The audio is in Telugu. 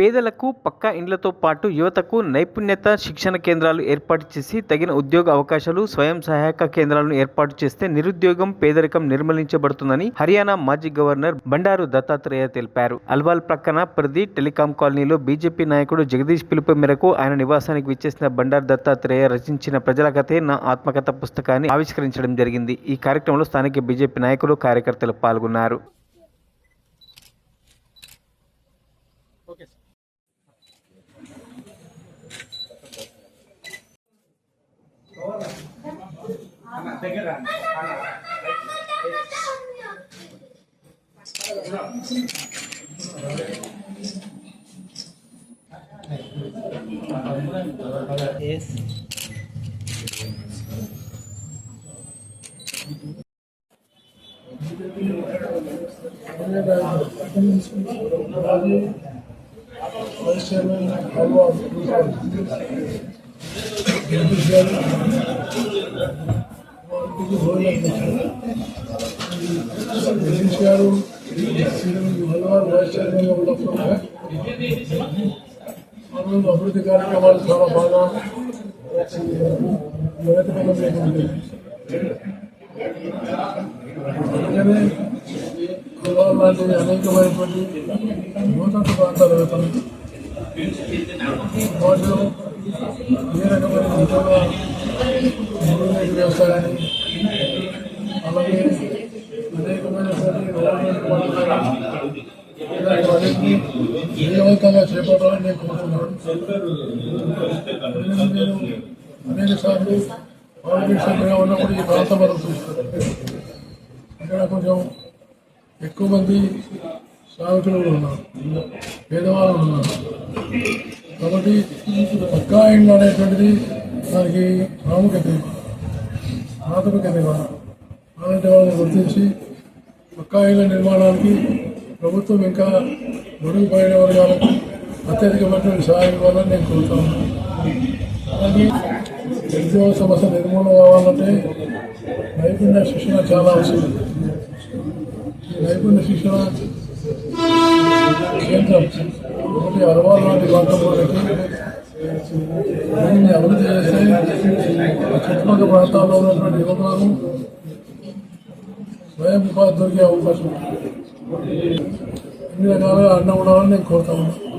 పేదలకు పక్కా ఇండ్లతో పాటు యువతకు నైపుణ్యత శిక్షణ కేంద్రాలు ఏర్పాటు చేసి తగిన ఉద్యోగ అవకాశాలు, స్వయం సహాయక కేంద్రాలను ఏర్పాటు చేస్తే నిరుద్యోగం, పేదరికం నిర్మూలించబడుతుందని హర్యానా మాజీ గవర్నర్ బండారు దత్తాత్రేయ తెలిపారు. అల్వాల్ ప్రక్కన పరిధి టెలికాం కాలనీలో బీజేపీ నాయకుడు జగదీష్ పిలుపు మేరకు ఆయన నివాసానికి విచ్చేసిన బండారు దత్తాత్రేయ రచించిన ప్రజల కథే నా ఆత్మకథ పుస్తకాన్ని ఆవిష్కరించడం జరిగింది. ఈ కార్యక్రమంలో స్థానిక బీజేపీ నాయకులు, కార్యకర్తలు పాల్గొన్నారు. గారు హల్వార్ వైస్ చైర్మన్ గా ఉన్నప్పుడు అభివృద్ధి కార్యక్రమాలు చాలా బాగా అందుకనే హల్వార్ లాంటి అనేకమైనటువంటి నూతన ప్రాంతాల వేతనం వాటిలో ఏ రకమైన ఉద్యోగ వ్యవసాయాన్ని అలాగే అనేకమైనటువంటి విజయవంతంగా చేపట్టాలని నేను కోరుతున్నాను. నేను అనేక సార్లు పార్లమెంట్ సభ్యుగా ఉన్నప్పుడు ఈ ప్రాంతం వరకు చూస్తాను. ఇక్కడ కొంచెం ఎక్కువ మంది శ్రామికులు ఉన్నారు, పేదవాళ్ళు ఉన్నారు. కాబట్టి పక్కా ఇండ్లు అనేటువంటిది దానికి ప్రాముఖ్యత ఇవ్వాలి. అలాంటి వాళ్ళని గుర్తించి పక్కా ఇళ్ల నిర్మాణానికి ప్రభుత్వం ఇంకా మెరుగుపడిన వర్గాలకు అత్యధికమైనటువంటి సహాయం ఇవ్వాలని నేను కోరుతాను. అలాగే నిరుద్యోగ సమస్య నిర్మూలన కావాలంటే నైపుణ్య శిక్షణ చాలా అవసరం. ఈ నైపుణ్య శిక్షణ కేంద్రం ఒకటి అల్వాల్ లాంటి ప్రాంతంలోకి దీన్ని అభివృద్ధి చేస్తే చుట్టుపక్కల ప్రాంతాల్లో ఉన్నటువంటి యువకులను స్వయం ఉపాధి దొరికే అవకాశం ఉంది. ఇన్ని రకాలుగా అండ ఉండాలని నేను కోరుతా ఉన్నాను.